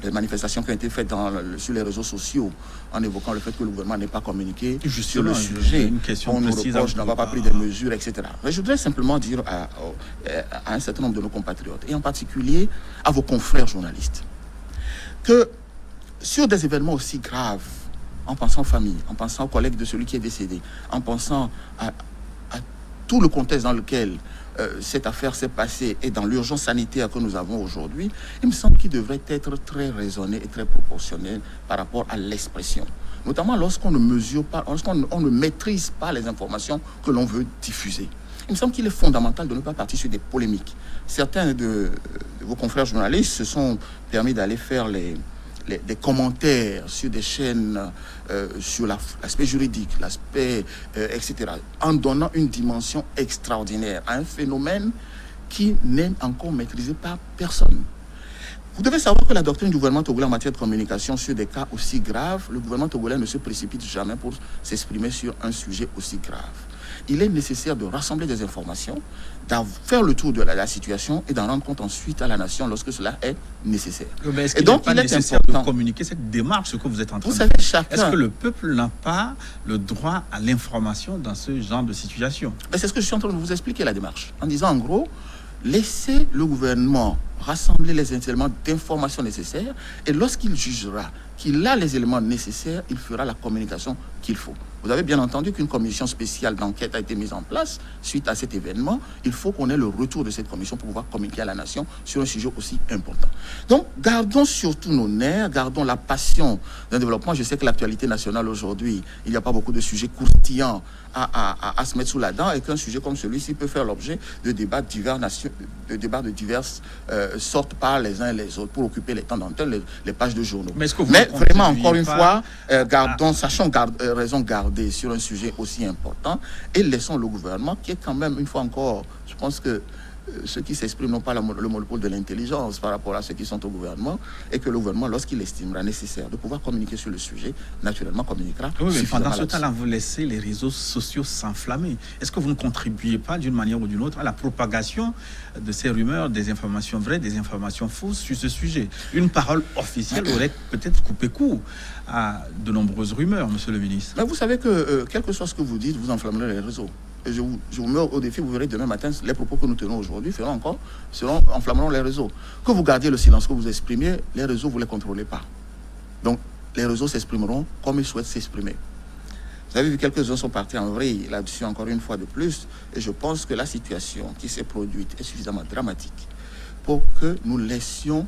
les manifestations qui ont été faites sur les réseaux sociaux en évoquant le fait que le gouvernement n'ait pas communiqué sur le sujet. On nous reproche d'avoir pas pris des mesures, etc. Mais je voudrais simplement dire à un certain nombre de nos compatriotes, et en particulier à vos confrères journalistes, que sur des événements aussi graves, en pensant aux familles, en pensant aux collègues de celui qui est décédé, en pensant à tout le contexte dans lequel cette affaire s'est passée et dans l'urgence sanitaire que nous avons aujourd'hui, il me semble qu'il devrait être très raisonné et très proportionnel par rapport à l'expression. Notamment lorsqu'on ne mesure pas, lorsqu'on ne maîtrise pas les informations que l'on veut diffuser. Il me semble qu'il est fondamental de ne pas partir sur des polémiques. Certains de vos confrères journalistes se sont permis d'aller faire des commentaires sur des chaînes sur l'aspect juridique, l'aspect, etc., en donnant une dimension extraordinaire à un phénomène qui n'est encore maîtrisé par personne. Vous devez savoir que la doctrine du gouvernement togolais en matière de communication sur des cas aussi graves, le gouvernement togolais ne se précipite jamais pour s'exprimer sur un sujet aussi grave. Il est nécessaire de rassembler des informations, de faire le tour de la situation et d'en rendre compte ensuite à la nation lorsque cela est nécessaire. Mais est-ce qu'il n'est pas nécessaire de communiquer cette démarche, ce que vous êtes en train de faire? Est-ce que le peuple n'a pas le droit à l'information dans ce genre de situation? Mais c'est ce que je suis en train de vous expliquer, la démarche. En disant en gros, laissez le gouvernement rassembler les éléments d'information nécessaires et lorsqu'il jugera qu'il a les éléments nécessaires, il fera la communication qu'il faut. Vous avez bien entendu qu'une commission spéciale d'enquête a été mise en place suite à cet événement. Il faut qu'on ait le retour de cette commission pour pouvoir communiquer à la nation sur un sujet aussi important. Donc, gardons surtout nos nerfs, gardons la passion d'un développement. Je sais que l'actualité nationale aujourd'hui, il n'y a pas beaucoup de sujets croustillants à se mettre sous la dent et qu'un sujet comme celui-ci peut faire l'objet de débats de diverses sortes par les uns et les autres pour occuper les temps d'antenne, les pages de journaux. Mais vraiment, encore une fois, sachons raison garder sur un sujet aussi important et laissons le gouvernement qui est quand même, une fois encore, je pense que ceux qui s'expriment n'ont pas le monopole de l'intelligence par rapport à ceux qui sont au gouvernement et que le gouvernement, lorsqu'il estimera nécessaire de pouvoir communiquer sur le sujet, naturellement communiquera. Oui, mais pendant ce temps-là, vous laissez les réseaux sociaux s'enflammer. Est-ce que vous ne contribuez pas d'une manière ou d'une autre à la propagation de ces rumeurs, des informations vraies, des informations fausses sur ce sujet? Une parole officielle aurait peut-être coupé court à de nombreuses rumeurs, monsieur le ministre. Mais vous savez que, quel que soit ce que vous dites, vous enflammerez les réseaux. Je vous mets au défi, vous verrez demain matin, les propos que nous tenons aujourd'hui enflammeront les réseaux. Que vous gardiez le silence, que vous exprimiez, les réseaux, vous ne les contrôlez pas. Donc, les réseaux s'exprimeront comme ils souhaitent s'exprimer. Vous avez vu, quelques-uns sont partis en vrille là-dessus encore une fois de plus, et je pense que la situation qui s'est produite est suffisamment dramatique pour que nous laissions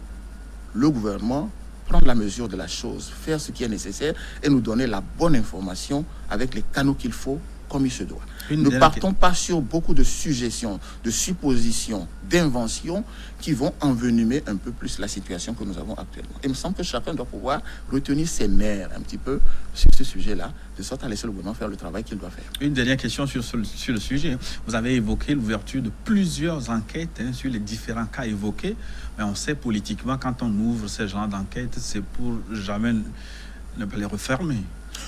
le gouvernement prendre la mesure de la chose, faire ce qui est nécessaire et nous donner la bonne information avec les canaux qu'il faut, comme il se doit. Ne partons pas sur beaucoup de suggestions, de suppositions, d'inventions qui vont envenimer un peu plus la situation que nous avons actuellement. Il me semble que chacun doit pouvoir retenir ses nerfs un petit peu sur ce sujet-là, de sorte à laisser le gouvernement faire le travail qu'il doit faire. Une dernière question sur le sujet. Vous avez évoqué l'ouverture de plusieurs enquêtes sur les différents cas évoqués, mais on sait politiquement, quand on ouvre ce genre d'enquête, c'est pour jamais ne pas les refermer.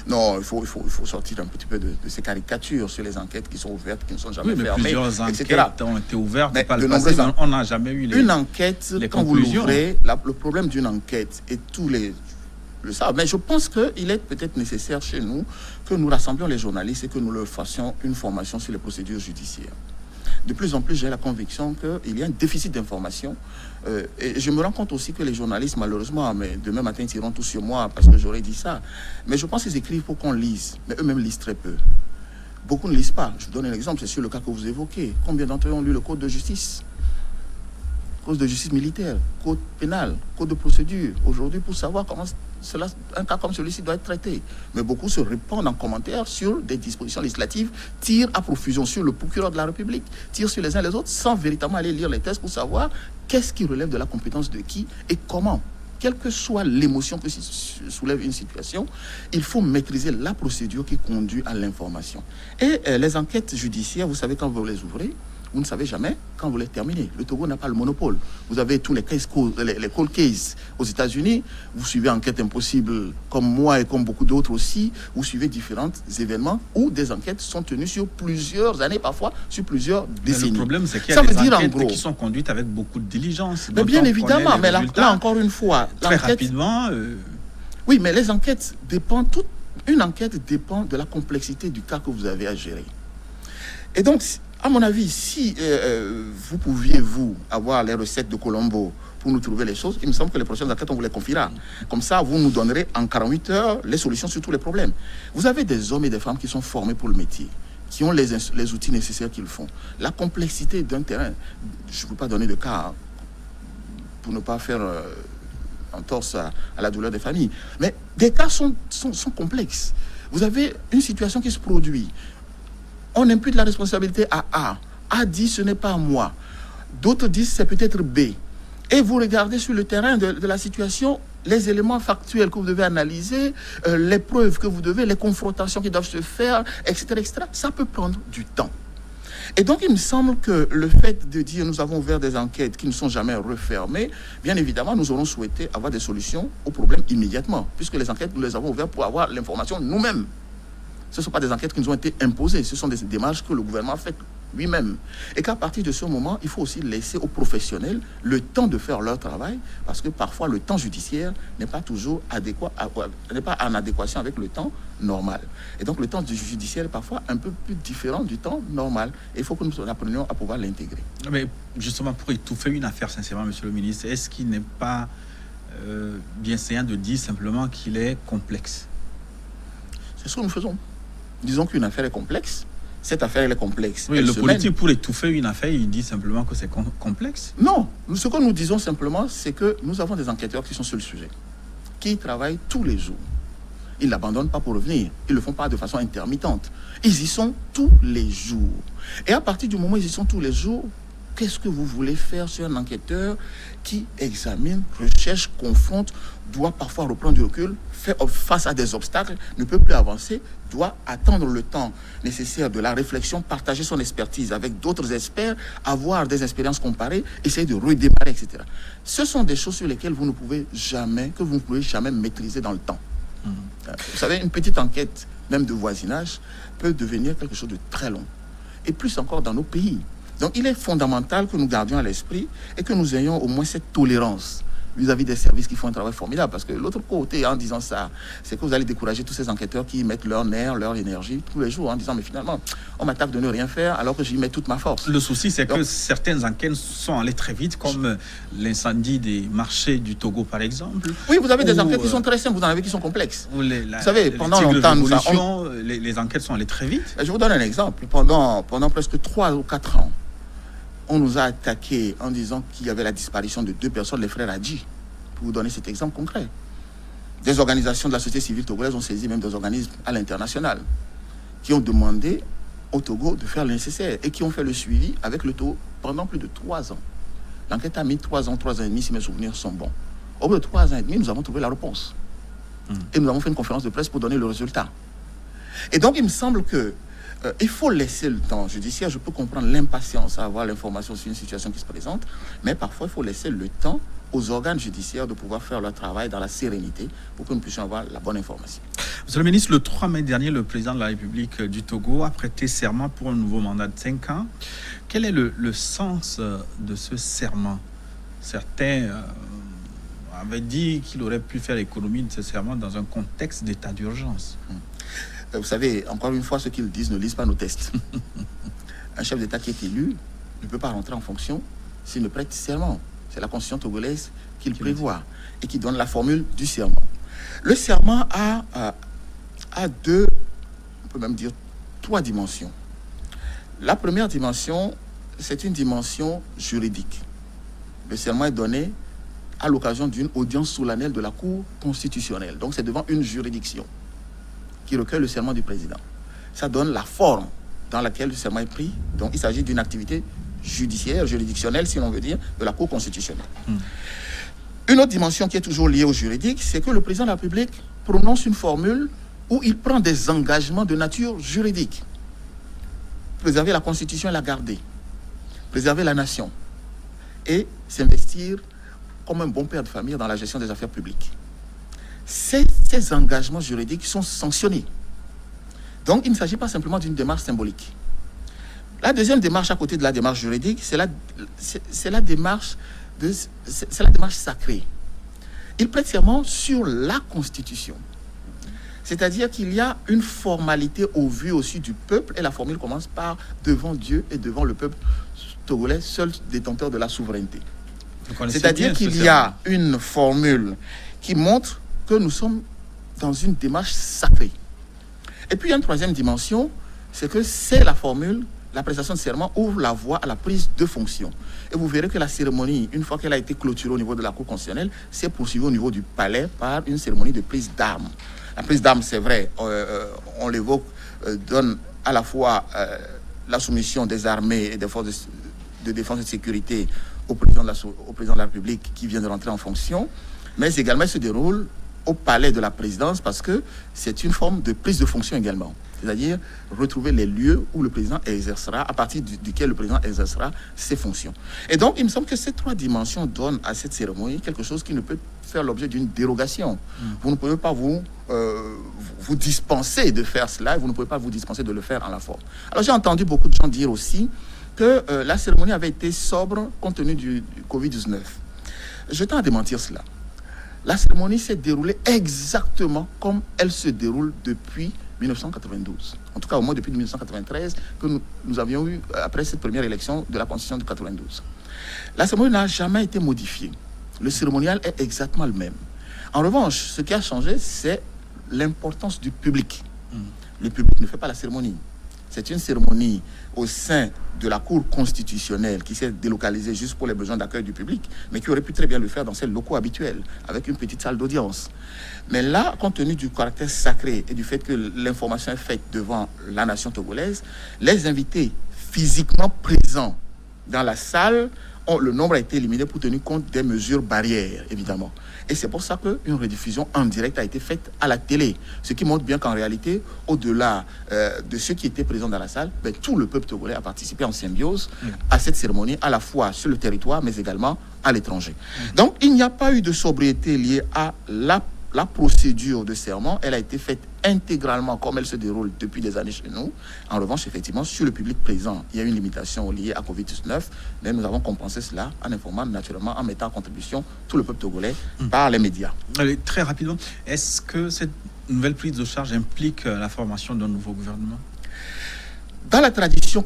Non, il faut sortir un petit peu de ces caricatures sur les enquêtes qui sont ouvertes, qui ne sont jamais fermées, plusieurs enquêtes etc. ont été ouvertes, mais par le passé, on n'a jamais eu une enquête, les quand conclusions. Vous l'ouvrez, le problème d'une enquête, et tous les le savent, mais je pense qu'il est peut-être nécessaire chez nous que nous rassemblions les journalistes et que nous leur fassions une formation sur les procédures judiciaires. De plus en plus, j'ai la conviction qu'il y a un déficit d'information. Et je me rends compte aussi que les journalistes, malheureusement, mais demain matin, ils tireront tous sur moi parce que j'aurais dit ça. Mais je pense qu'ils écrivent pour qu'on lise. Mais eux-mêmes lisent très peu. Beaucoup ne lisent pas. Je vous donne un exemple, c'est sur le cas que vous évoquez. Combien d'entre eux ont lu le code de justice? Code de justice militaire, code pénal, code de procédure. Aujourd'hui, pour savoir comment un cas comme celui-ci doit être traité. Mais beaucoup se répandent en commentaire sur des dispositions législatives, tirent à profusion sur le procureur de la République, tirent sur les uns les autres, sans véritablement aller lire les textes pour savoir qu'est-ce qui relève de la compétence de qui et comment. Quelle que soit l'émotion que soulève une situation, il faut maîtriser la procédure qui conduit à l'information. Et les enquêtes judiciaires, vous savez, quand vous les ouvrez, vous ne savez jamais quand vous les terminez. Le Togo n'a pas le monopole. Vous avez tous les cold cases aux États-Unis. Vous suivez Enquête Impossible, comme moi et comme beaucoup d'autres aussi. Vous suivez différents événements où des enquêtes sont tenues sur plusieurs années, parfois sur plusieurs décennies. Mais le problème, c'est qu'il y a des enquêtes qui sont conduites avec beaucoup de diligence. Mais bien évidemment, mais là encore une fois, très rapidement. Oui, mais les enquêtes dépendent. Une enquête dépend de la complexité du cas que vous avez à gérer. Et donc, à mon avis, si vous pouviez, avoir les recettes de Colombo pour nous trouver les choses, il me semble que les prochaines enquêtes, on vous les confiera. Comme ça, vous nous donnerez en 48 heures les solutions sur tous les problèmes. Vous avez des hommes et des femmes qui sont formés pour le métier, qui ont les outils nécessaires qu'ils font. La complexité d'un terrain, je ne veux pas donner de cas pour ne pas faire entorse à la douleur des familles, mais des cas sont complexes. Vous avez une situation qui se produit. On impute la responsabilité à A. A dit ce n'est pas moi. D'autres disent c'est peut-être B. Et vous regardez sur le terrain de la situation, les éléments factuels que vous devez analyser, les preuves que vous devez, les confrontations qui doivent se faire, etc., etc. Ça peut prendre du temps. Et donc, il me semble que le fait de dire nous avons ouvert des enquêtes qui ne sont jamais refermées, bien évidemment, nous aurons souhaité avoir des solutions aux problèmes immédiatement, puisque les enquêtes, nous les avons ouvertes pour avoir l'information nous-mêmes. Ce ne sont pas des enquêtes qui nous ont été imposées, ce sont des démarches que le gouvernement a faites lui-même. Et qu'à partir de ce moment, il faut aussi laisser aux professionnels le temps de faire leur travail, parce que parfois le temps judiciaire n'est pas toujours adéquat, n'est pas en adéquation avec le temps normal. Et donc le temps judiciaire est parfois un peu plus différent du temps normal. Et il faut que nous apprenions à pouvoir l'intégrer. Mais justement, pour étouffer une affaire, sincèrement, monsieur le ministre, est-ce qu'il n'est pas bienséant de dire simplement qu'il est complexe. C'est ce que nous faisons. Disons qu'une affaire est complexe. Cette affaire, elle est complexe. Oui, le politique, pour étouffer une affaire, il dit simplement que c'est complexe. Non, ce que nous disons simplement, c'est que nous avons des enquêteurs qui sont sur le sujet, qui travaillent tous les jours. Ils ne l'abandonnent pas pour revenir. Ils ne le font pas de façon intermittente. Ils y sont tous les jours. Et à partir du moment où ils y sont tous les jours, qu'est-ce que vous voulez faire sur un enquêteur qui examine, recherche, confronte, doit parfois reprendre du recul, faire face à des obstacles, ne peut plus avancer, doit attendre le temps nécessaire de la réflexion, partager son expertise avec d'autres experts, avoir des expériences comparées, essayer de redémarrer, etc. Ce sont des choses sur lesquelles vous ne pouvez jamais maîtriser dans le temps. Vous savez, une petite enquête, même de voisinage, peut devenir quelque chose de très long. Et plus encore dans nos pays. Donc, il est fondamental que nous gardions à l'esprit et que nous ayons au moins cette tolérance vis-à-vis des services qui font un travail formidable. Parce que l'autre côté, en disant ça, c'est que vous allez décourager tous ces enquêteurs qui mettent leur nerf, leur énergie tous les jours en disant, mais finalement, on m'attaque de ne rien faire alors que j'y mets toute ma force. Le souci, c'est que certaines enquêtes sont allées très vite, comme l'incendie des marchés du Togo, par exemple. Oui, vous avez des enquêtes qui sont très simples, vous en avez qui sont complexes. Vous savez, pendant longtemps, les enquêtes sont allées très vite. Je vous donne un exemple. Pendant presque 3 ou 4 ans, on nous a attaqué en disant qu'il y avait la disparition de 2 personnes, les frères Hadji. Pour vous donner cet exemple concret. Des organisations de la société civile togolaise ont saisi même des organismes à l'international qui ont demandé au Togo de faire le nécessaire et qui ont fait le suivi avec le Togo pendant plus de 3 ans. L'enquête a mis 3 ans, 3 ans et demi, si mes souvenirs sont bons. Au bout de 3 ans et demi, nous avons trouvé la réponse. Et nous avons fait une conférence de presse pour donner le résultat. Et donc, il me semble que il faut laisser le temps judiciaire. Je peux comprendre l'impatience à avoir l'information sur une situation qui se présente, mais parfois, il faut laisser le temps aux organes judiciaires de pouvoir faire leur travail dans la sérénité pour que nous puissions avoir la bonne information. Monsieur le ministre, le 3 mai dernier, le président de la République du Togo a prêté serment pour un nouveau mandat de 5 ans. Quel est le sens de ce serment? Certains avaient dit qu'il aurait pu faire l'économie de ce serment dans un contexte d'état d'urgence. Vous savez, encore une fois, ceux qui le disent ne lisent pas nos tests. Un chef d'État qui est élu ne peut pas rentrer en fonction s'il ne prête serment. C'est la constitution togolaise qui le prévoit et qui donne la formule du serment. Le serment a 2, on peut même dire 3 dimensions. La première dimension, c'est une dimension juridique. Le serment est donné à l'occasion d'une audience solennelle de la Cour constitutionnelle. Donc c'est devant une juridiction qui recueille le serment du président. Ça donne la forme dans laquelle le serment est pris. Donc il s'agit d'une activité judiciaire, juridictionnelle, si l'on veut dire, de la Cour constitutionnelle. Une autre dimension qui est toujours liée au juridique, c'est que le président de la République prononce une formule où il prend des engagements de nature juridique. Préserver la Constitution et la garder. Préserver la nation. Et s'investir comme un bon père de famille dans la gestion des affaires publiques. Ces engagements juridiques sont sanctionnés. Donc, il ne s'agit pas simplement d'une démarche symbolique. La deuxième démarche à côté de la démarche juridique, c'est la démarche sacrée. Il prête serment sur la Constitution. C'est-à-dire qu'il y a une formalité au vu aussi du peuple, et la formule commence par devant Dieu et devant le peuple togolais, seul détenteur de la souveraineté. C'est-à-dire qu'il y a une formule qui montre que nous sommes dans une démarche sacrée. Et puis il y a une troisième dimension, c'est que c'est la formule, la prestation de serment ouvre la voie à la prise de fonction. Et vous verrez que la cérémonie, une fois qu'elle a été clôturée au niveau de la Cour constitutionnelle, s'est poursuivie au niveau du palais par une cérémonie de prise d'armes. La prise d'armes, c'est vrai, on l'évoque, donne à la fois la soumission des armées et des forces de défense et de sécurité au président de la République qui vient de rentrer en fonction, mais également se déroule au palais de la présidence parce que c'est une forme de prise de fonction également. C'est-à-dire retrouver les lieux où le président exercera, à partir duquel le président exercera ses fonctions. Et donc, il me semble que ces 3 dimensions donnent à cette cérémonie quelque chose qui ne peut faire l'objet d'une dérogation. Vous ne pouvez pas vous dispenser de faire cela, et vous ne pouvez pas vous dispenser de le faire en la forme. Alors, j'ai entendu beaucoup de gens dire aussi que la cérémonie avait été sobre compte tenu du Covid-19. Je tends à démentir cela. La cérémonie s'est déroulée exactement comme elle se déroule depuis 1992. En tout cas, au moins depuis 1993, que nous avions eu, après cette première élection de la Constitution de 92. La cérémonie n'a jamais été modifiée. Le cérémonial est exactement le même. En revanche, ce qui a changé, c'est l'importance du public. Le public ne fait pas la cérémonie. C'est une cérémonie au sein de la Cour constitutionnelle qui s'est délocalisée juste pour les besoins d'accueil du public, mais qui aurait pu très bien le faire dans ses locaux habituels, avec une petite salle d'audience. Mais là, compte tenu du caractère sacré et du fait que l'information est faite devant la nation togolaise, les invités physiquement présents dans la salle, le nombre a été limité pour tenir compte des mesures barrières, évidemment. Et c'est pour ça qu'une rediffusion en direct a été faite à la télé. Ce qui montre bien qu'en réalité, au-delà de ceux qui étaient présents dans la salle, tout le peuple togolais a participé en symbiose à cette cérémonie, à la fois sur le territoire, mais également à l'étranger. Donc, il n'y a pas eu de sobriété liée à la procédure de serment. Elle a été faite intégralement comme elle se déroule depuis des années chez nous. En revanche, effectivement, sur le public présent, il y a une limitation liée à Covid-19, mais nous avons compensé cela en informant naturellement, en mettant en contribution tout le peuple togolais par les médias. Allez, très rapidement, est-ce que cette nouvelle prise de charge implique la formation d'un nouveau gouvernement? Dans la tradition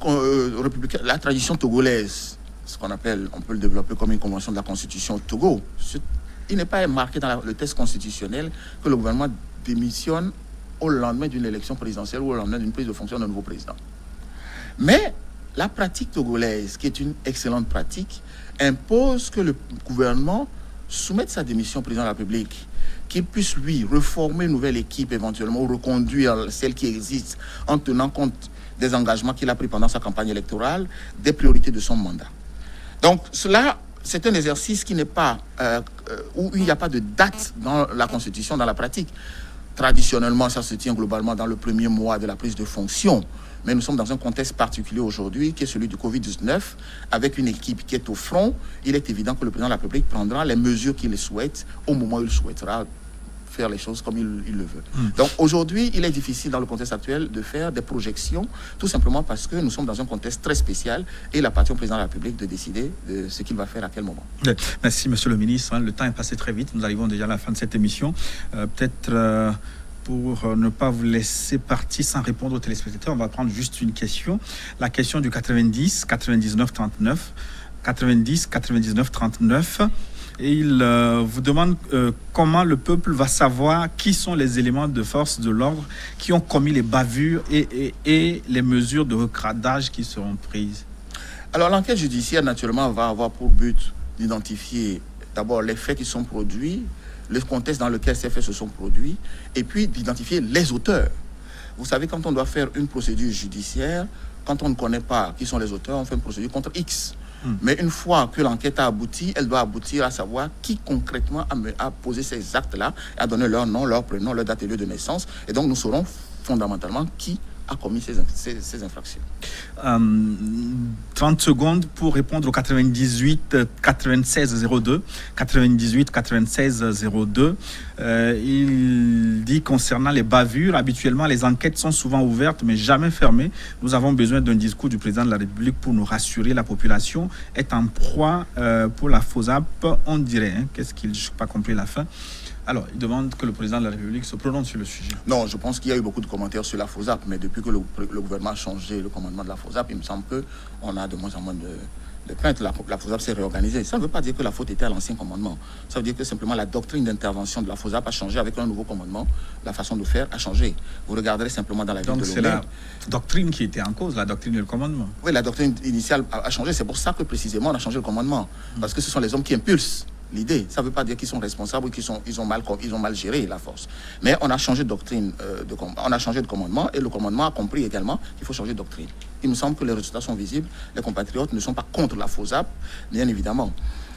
républicaine, la tradition togolaise, ce qu'on appelle, on peut le développer comme une convention de la Constitution au Togo, il n'est pas marqué dans le texte constitutionnel que le gouvernement démissionne au lendemain d'une élection présidentielle ou au lendemain d'une prise de fonction d'un nouveau président. Mais la pratique togolaise, qui est une excellente pratique, impose que le gouvernement soumette sa démission au président de la République, qu'il puisse, lui, reformer une nouvelle équipe éventuellement ou reconduire celle qui existe en tenant compte des engagements qu'il a pris pendant sa campagne électorale, des priorités de son mandat. Donc cela, c'est un exercice qui n'est pas, où il n'y a pas de date dans la Constitution, dans la pratique. Traditionnellement, ça se tient globalement dans le premier mois de la prise de fonction. Mais nous sommes dans un contexte particulier aujourd'hui, qui est celui du Covid-19, avec une équipe qui est au front. Il est évident que le président de la République prendra les mesures qu'il souhaite au moment où il souhaitera faire les choses comme il le veut. Donc aujourd'hui, il est difficile dans le contexte actuel de faire des projections, tout simplement parce que nous sommes dans un contexte très spécial et il appartient au président de la République de décider de ce qu'il va faire à quel moment. Merci, monsieur le ministre. Le temps est passé très vite. Nous arrivons déjà à la fin de cette émission. Peut-être pour ne pas vous laisser partir sans répondre aux téléspectateurs, on va prendre juste une question. La question du 90, 99, 39. 90, 99, 39. Et il vous demande comment le peuple va savoir qui sont les éléments de force de l'ordre qui ont commis les bavures et les mesures de recradage qui seront prises. Alors l'enquête judiciaire, naturellement, va avoir pour but d'identifier d'abord les faits qui sont produits, le contexte dans lequel ces faits se sont produits, et puis d'identifier les auteurs. Vous savez, quand on doit faire une procédure judiciaire, quand on ne connaît pas qui sont les auteurs, on fait une procédure contre X. Mais une fois que l'enquête a abouti, elle doit aboutir à savoir qui concrètement a posé ces actes-là, a donné leur nom, leur prénom, leur date et lieu de naissance. Et donc nous saurons fondamentalement qui a commis ces infractions. 30 secondes pour répondre au 98 96 02. 98 96 02. Il dit concernant les bavures, habituellement les enquêtes sont souvent ouvertes mais jamais fermées. Nous avons besoin d'un discours du président de la République pour nous rassurer. La population est en proie pour la FOSAP, on dirait. Qu'est-ce qu'il... Je n'ai pas compris la fin. Alors, il demande que le président de la République se prononce sur le sujet. Non, je pense qu'il y a eu beaucoup de commentaires sur la FOSAP, mais depuis que le gouvernement a changé le commandement de la FOSAP, il me semble qu'on a de moins en moins de crainte. La FOSAP s'est réorganisée. Ça ne veut pas dire que la faute était à l'ancien commandement. Ça veut dire que simplement la doctrine d'intervention de la FOSAP a changé avec un nouveau commandement. La façon de faire a changé. Vous regarderez simplement dans la vie de l'ONU. Donc c'est la doctrine qui était en cause, la doctrine du commandement. Oui, la doctrine initiale a changé. C'est pour ça que précisément on a changé le commandement. Parce que ce sont les hommes qui impulsent l'idée. Ça ne veut pas dire qu'ils sont responsables ou qu'ils ont mal géré la force. Mais on a changé de doctrine, on a changé de commandement et le commandement a compris également qu'il faut changer de doctrine. Il me semble que les résultats sont visibles. Les compatriotes ne sont pas contre la FOSAP, bien évidemment.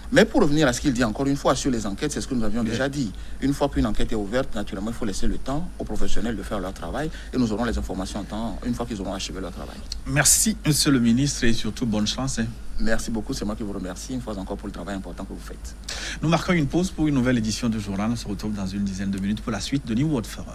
Mais pour revenir à ce qu'il dit encore une fois sur les enquêtes, c'est ce que nous avions déjà dit. Une fois qu'une enquête est ouverte, naturellement, il faut laisser le temps aux professionnels de faire leur travail et nous aurons les informations en temps une fois qu'ils auront achevé leur travail. Merci, monsieur le ministre, et surtout bonne chance. Merci beaucoup, c'est moi qui vous remercie une fois encore pour le travail important que vous faites. Nous marquons une pause pour une nouvelle édition du journal. On se retrouve dans une dizaine de minutes pour la suite de New World Forum.